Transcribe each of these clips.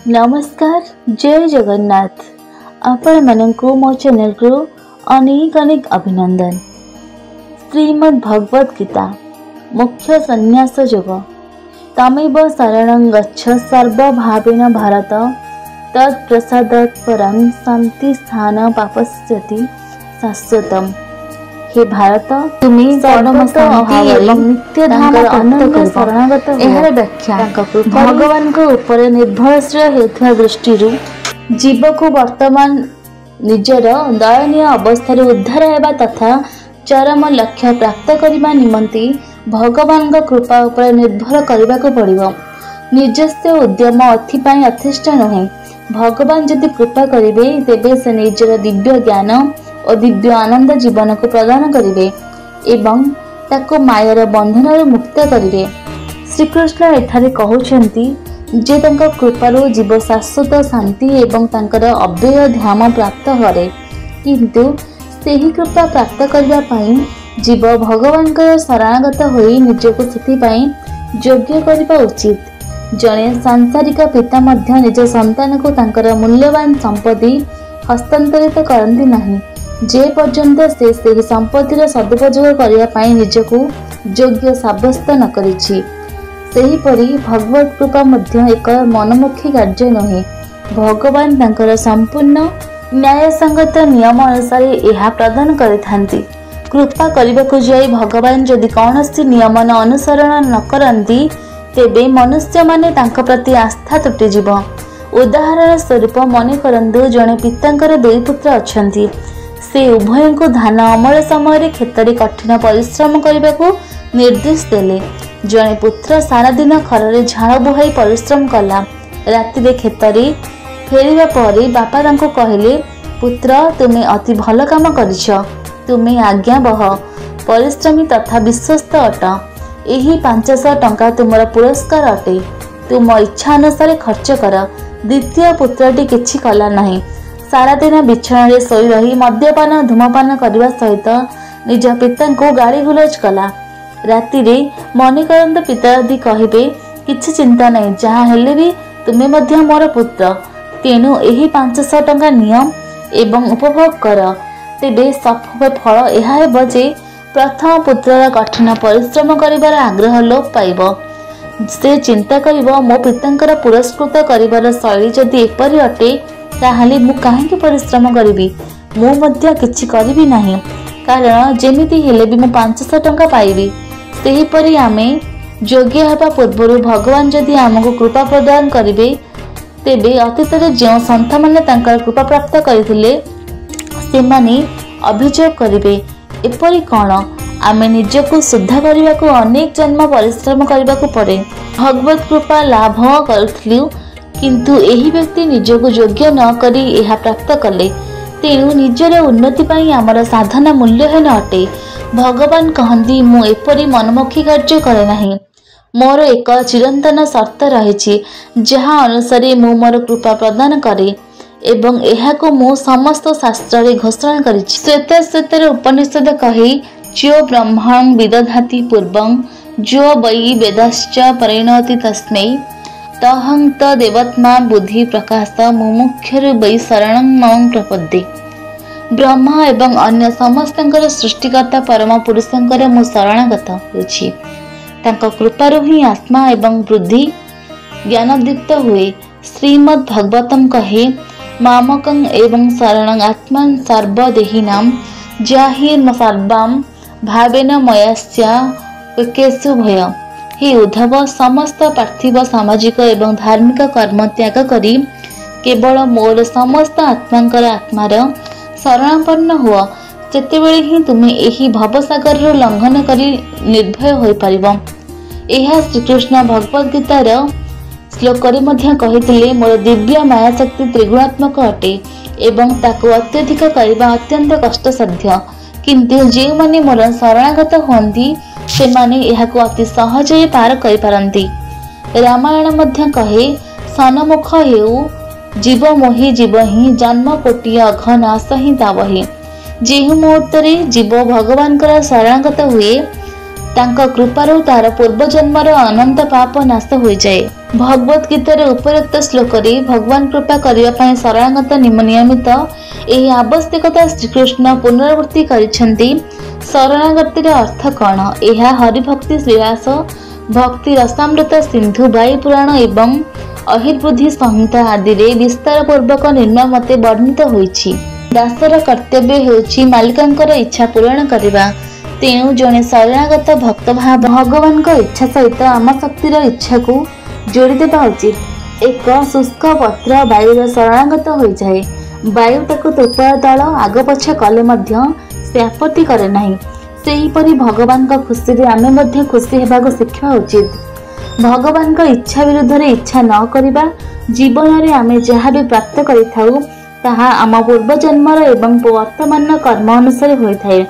नमस्कार जय जगन्नाथ आपण मानकु मो चैनल को अनेक अनेक अभिनंदन। श्रीमद् भगवद गीता मुख्य संन्यास योग तमेव शरणं गच्छ सर्वभावेन भारत तत्प्रसादात् परं शांति स्थान पापस्यति शाश्वतम्। हे भारत तुम्ही सर्वमत अभाव एवं नित्य धाम आनंद शरणागत एहार व्याख्या भगवान को ऊपर निर्भरशील हेउଥିବା दृष्टिरू जीव को वर्तमान निजर दयनीय अवस्था उद्धार हेबा तथा चरम लक्ष्य प्राप्त करने निमंती भगवान का कृपा उपर निर्भर करने को पड़िबो। निजस्व उद्यम अथिपाई यथेष्ट नहे। भगवान जदि कृपा करिवे तेबे से निजर दिव्य ज्ञान और दिव्य आनंद जीवन को प्रदान करिवे एवं ताको मायर बंधन मुक्त करिवे। श्रीकृष्ण एठारे कहउछंती जे तांका कृपारो जीव शाश्वत शांति एवं तांकर अव्यय ध्यान प्राप्त करे, किंतु सेही कृपा प्राप्त करबा पई जीव भगवान का शरणागत होई निजको सेति पई योग्य करबा उचित। जने सांसारिक पिता मध्य निज संतान को तांकर मूल्यवान संपत्ति हस्तांतरित करंती नहीं जे पर्यंत से संपत्तिर सदुपयोग करने निजको योग्य साब्यस्त न करिछि। सेहीपरि भगवत कृपा मध्य एक मनमुखी कार्य नहे। भगवान तांकर संपूर्ण न्यायसंगत नियम अनुसार यह प्रदान करिथांती। कृपा करबाकु जाई भगवान जदि कौनसी नियम अनुसरण न करंती तेबे मनुष्य माने तांका प्रति आस्था तुटिजिब। उदाहरण स्वरूप मने करंतु जणे पितांकर दुई पुत्र अछंती। से उभय को धान अमल समय क्षेत्र कठिन परिश्रम करने को निर्देश देले। जड़े पुत्र सारा दिन खर झाड़ बुहाई परिश्रम कला। राति क्षेत्र फेरिबा परे बापा तांको कहले, पुत्र तुम्हें अति भल काम करिछ, तुम्हें आज्ञा बह, परिश्रमी तथा विश्वस्त अट। यही 500 टंका तुमर पुरस्कार अटे, तुम इच्छा अनुसार खर्च कर। द्वितीय पुत्रटी किछि कला नहीं। सारा दिन बिछण रे सोई रही मद्यपान धूमपान करने सहित निज पिता को गाड़ी गुलज कला। राति रे मने करंत पिता यदि कहिबे किछि चिंता नहीं, जहाँ हेले भी तुम्हें मध्य मोर पुत्र, तेणु यही 500 टंका नियम एवं उपभोग कर। तेबे सफल फल यह हेब जे प्रथम पुत्रर कठिन परिश्रम करिबार आग्रह लोप पाइब। से चिंता करिब मो पितांकर पुरस्कृत करिबार शैली जदि एपरि अटे ताहले मु काहेकि परिश्रम करिबी, मु मध्य किछि करिबी नाही, कारण जेमिति हेले भी मु 500 टंका पाइबी। सेहीपरि आमे योग्य हेबा पूर्वरु भगवान जदि आमको कृपा प्रदान करिवे तेबे अतीत रे जो संत माने तांकर कृपा प्राप्त करिथिले सेमाने अभियोग करिवे एपरि कोन आमे निजको शुद्ध करबाको अनेक जन्म परिश्रम करबाको पड़े। भगवत कृपा लाभ करथिलु किंतु एही व्यक्ति निजको योग्य न करी यह प्राप्त कले, तेणु निजर उन्नति पाई आमर साधना मूल्यहीन अटे। भगवान कहती मु एपरी मनमुखी कार्य करे नाही। मोर एक चिरंतन शर्त रही जहाँ अनुसार मु मोर कृपा प्रदान करे एवं एहाको मु समस्त शास्त्र रे घोषणा करिछि। श्वेत उपनिषद कही जो ब्रह्मं विदधाति पूर्वं जो वै वेदश्च परिणोति तस्मै तहं तदेवत्मा बुद्धि प्रकाश मुमुक्षर वै शरणं मम प्रपद्ये। ब्रह्म एवं अन्य समस्तंकर सृष्टिकर्ता परम पुरुषंकर मु शरणागत होछि। तांको कृपारु ही आत्मा एवं बुद्धि ज्ञानदीप्त हुए। श्रीमद् भगवतम कहे मामकं एवं शरणं आत्मन सर्वदेहिनां जाहिर सर्वाम भावेन मयास्या केशु भय। हे उद्धव, समस्त पार्थिव सामाजिक एवं धार्मिक कर्म त्याग करी केवल मोर समस्त आत्मांकर आत्मार शरणापन्न हुआ, सेतेबेले ही तुमे एही भवसागर लंघन करी निर्भय होई परिबो। एहा श्रीकृष्ण भगवद गीतार श्लोकरे मध्य कहिथिले मोर दिव्य माया शक्ति त्रिगुणात्मक अटे एवं ताको अत्यधिक करबा अत्यंत कष्टसाध्य, किंतु जे माने मोर शरणागत होंती सेमाने एहाको अति सहजरे पार करि पारंती। रामायण मध्य कहे सनमुख हेउ जीव मोहि जीव ही जन्म कोटि अघ नाश ही दावही। जेहु मुहूर्तरे जीव भगवान कर शरणागत हुए तांका कृपारु तार पूर्व जन्मर अनंत पाप नाश हो जाए। भगवत गीतार उपरोक्त श्लोक भगवान कृपा करने शरणागत नियमित यह आवश्यकता श्रीकृष्ण पुनरावृत्ति करिसेंती। शरणागतिर अर्थ कौन? यह हरिभक्ति श्रीरास भक्ति रसामृत सिंधु वायु पुराण एवं अहिर्बुद्धि संहिता आदि विस्तार पूर्वक निर्णय मते वर्णित होइछि। दासर कर्तव्य हेउछि मालिकांकर इच्छा पूरण करिबा। तेणु जने शरणागत भक्त भगवान इच्छा सहित आम शक्तिर इच्छा को जोड़ी देवा उचित। एक शुष्क पत्र वायुर शरणागत हो जाए। वायु ताकु तोपार तल आग पछ कले मध्य से आपत्ति करे नहीं। सेहीपरि भगवान खुशी रे आमे मध्य खुशी हेबाको शिक्षा उचित। भगवान इच्छा विरुद्ध रे इच्छा न करिबा। जीवन रे आमे जहाँ भी प्राप्त करिथाउ ताहा आम पूर्व जन्मर एवं वर्तमान कर्म अनुसार होइथाए,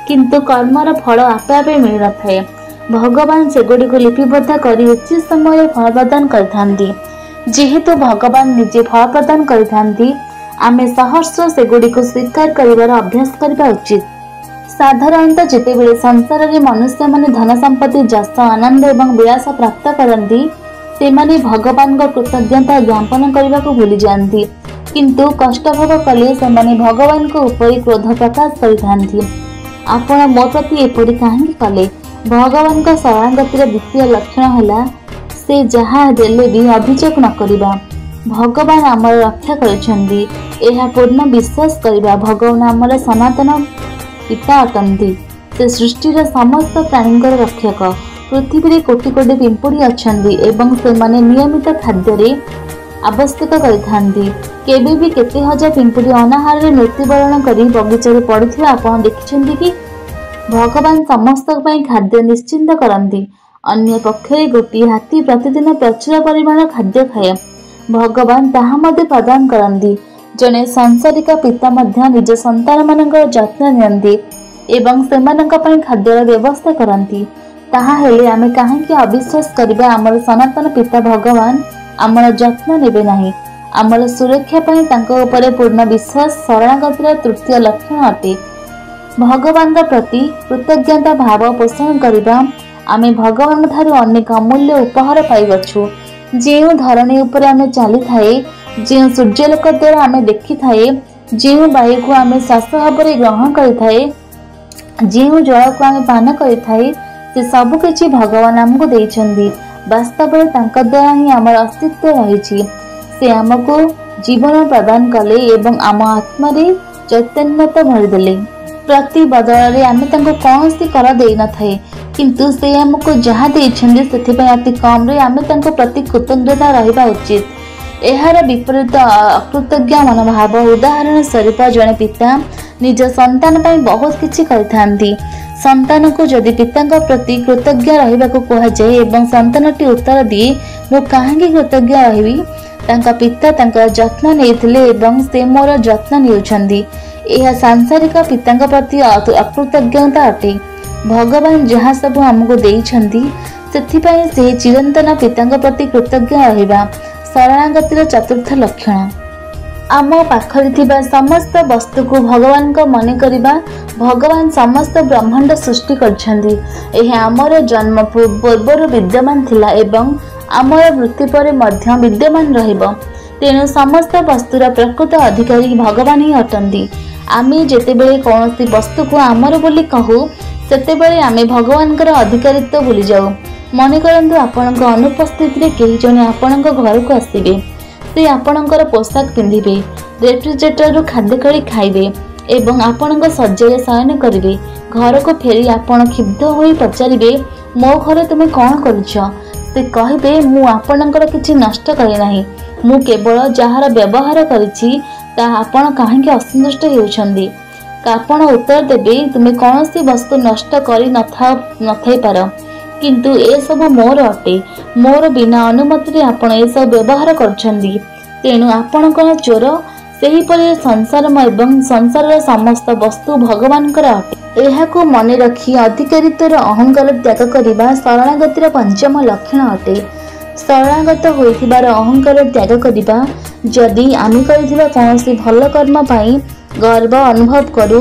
किंतु कर्मर फल आपे आपे मिल न थाए। भगवान सेगुड़ी को लिपिबद्ध करी उचित समय फल प्रदान करिथांती। जेहेतु भगवान निजे फल प्रदान करिथांती, आमे सहर्ष सेगुड़ी को स्वीकार करिवार अभ्यास करबा उचित। साधारणतः जेतेबेले संसार रे मनुष्य माने धन संपत्ति जस आनंद एवं विलास प्राप्त करती सेमाने भगवान को कृतज्ञता ज्ञापन करने को भूली जाती, किंतु कष्ट भोग कले सेमाने भगवान को ऊपर क्रोध प्रकाश करिथांती। आपण मो प्रति एपरि काहे कले? भगवान का शरणागतिर द्वितीय लक्षण है से जहाँ देले भी अभियोग न करिबा। भगवान आमर रक्षा करिसेंती, एहा पूर्ण विश्वास करिबा। भगवान आमर सनातन पिता अटंती। से सृष्टिर समस्त प्राणींकर रक्षक। पृथ्वी रे कोटि कोटि पिंपुड़ी अछंती एवं से माने नियमित खाद्य रे आवश्यक करिथांती। केबे भी केते हजार पिंपुड़ी अनाहार रे मृत्युवरण करी बगीचा पड़ुथिबा आपण देखिसेंती कि? भगवान समस्त पई खाद्य निश्चिंत करती। अन्य पक्षरे गोटे हाथी प्रतिदिन प्रचुर परिमाण खाद्य खाए। भगवान ताहा मध्य प्रदान करती। जने सांसारिक पिता मध्य निज संतान मानकर जत्न नियंती एवं सेमानंक पई खाद्यर व्यवस्था करती। ताहा हेले आमे काहेकि अविश्वास करिबा? आमर सनातन पिता भगवान आमर जत्न नेबे नाही। आमर सुरक्षा पई तांको उपरे पूर्ण विश्वास शरणागतिर तृतीय लक्षण अटे। भगवान प्रति कृतज्ञता भाव पोषण करिबा। आमे भगवान ठारू अनेक अमूल्य उपहार पाइबछु। जेउ धरणी उपरे आमे चली थाए, जेउ सूर्यलोक द्वारा आमे देखि थाए, जेउ वायु को आमे श्वास भाव ग्रहण करि थाए, जेउ जल को आमे पान करि थाए, से सब किछि भगवान हमको देइछन्ती। वास्तव में तांका द्वारा ही आमर अस्तित्व रहिछि। से हमको जीवन प्रदान कले एवं आम आत्मा रे चैतन्यता भरिदेले। प्रति बदल आमे तांको कौनसी कर देई न थाए, किंतु से हमको जहाँ देइछन्ती सेथिपई अति कम रे आमे तांको प्रति कृतज्ञता रहिबा उचित। एहार विपरीत अकृतज्ञ मनोभाव। उदाहरण स्वरूप जड़े पिता निज संतान पई बहुत किछि करिथांती। संतान को जदि पिता प्रति कृतज्ञ रहिबा को कहा जाए एवं संतानटी उत्तर दिए मु काहेकि कृतज्ञ रहिबी, तांका पिता तांका जत्न नेइथिले एवं से मोर जत्न नेउछन्ती। यह सांसारिक पिता प्रति अकृतज्ञता अटे। भगवान जहाँ सब हमको देइछन्ती सेथिपई से चिरंतन पिता प्रति कृतज्ञ रहिबा शरणागतिर चतुर्थ लक्षण। आम पाखरे थिबा समस्त वस्तु को भगवान को मन करिबा। भगवान समस्त ब्रह्मांड सृष्टि करछन्ती। एहा आमर जन्म पूर्वर विद्यमान थिला एवं आमर मृत्यु पर मध्य विद्यमान रहिबो। तेणु समस्त वस्तुर प्रकृत अधिकारी भगवान ही अटंती। आमे जेतेबेले कौनसी वस्तु को आमर बोली कहू सेतेबेले आमे भगवानकर अधिकारित्व भूली जाऊ। मन करंतु आपणक अनुपस्थित रे केही जने आपणक घर को आसीबे। से आपणकर पोशाक पिंधिबे, रेफ्रिजरेटर रु खाद्य काढ़ी खाइबे एवं आपणक शय्यारे शयन करिवे। घर को फेरी आपण क्षुब्ध होई पचारिबे, मो घरे तुमे कौन करिछ? से कहिबे मु आपणकर किछि नष्ट करि नाही, मु केवल जहार व्यवहार करिछि ता आपण काहेकि असंतुष्ट हेउछन्ती? आपण उत्तर देबे तुमे कौनसी वस्तु नष्ट करि नथाई पार, किंतु ए सब मोर अटे। मोर बिना अनुमति रे आपण ए सब व्यवहार करछन्ती। तेणु आपण कोन चोर? सेही परि संसार एवं संसारर समस्त वस्तु भगवानकर अटे। एहाकु मने रखी अधिकारित्वर अहंकार त्याग करिबा शरणागतिर पंचम लक्षण अटे। शरणागत होइथिबार अहंकार त्याग करिबा। जदि आमे करिथिबा कोनोसी भल कर्म पई गर्व अनुभव करू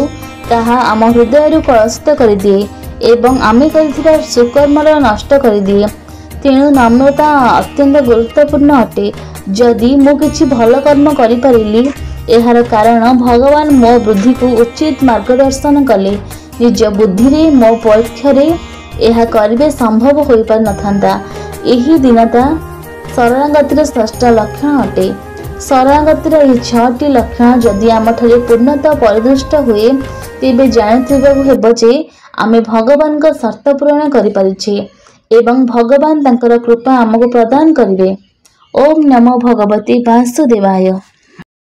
ताहा आम हृदय कलुषित कर दिए एवं आमे करिथिबा सुकर्मर नष्ट कर दिए। तेणु नम्रता अत्यंत गुरुत्वपूर्ण अटे। जदि मु किछि भल कर्म करि परिली एहार कारण भगवान मो बुद्धि को उचित मार्गदर्शन कले। निज बुद्धि रे मो पक्षरे यह करिबे संभव होई पार नथांता। एही दीनता शरणागतिर श्रेष्ठ लक्षण अटे। शरणागतिर एही 6टी लक्षण जदि आम ठारे पूर्णतः परिदृष्ट हुए तेबे जानिथिबाकु हेबो जे आमे भगवान का शर्त पूरण करि परिछे एवं भगवान तांकर कृपा आमको प्रदान करिवे। ओम नमो भगवते वासुदेवाय।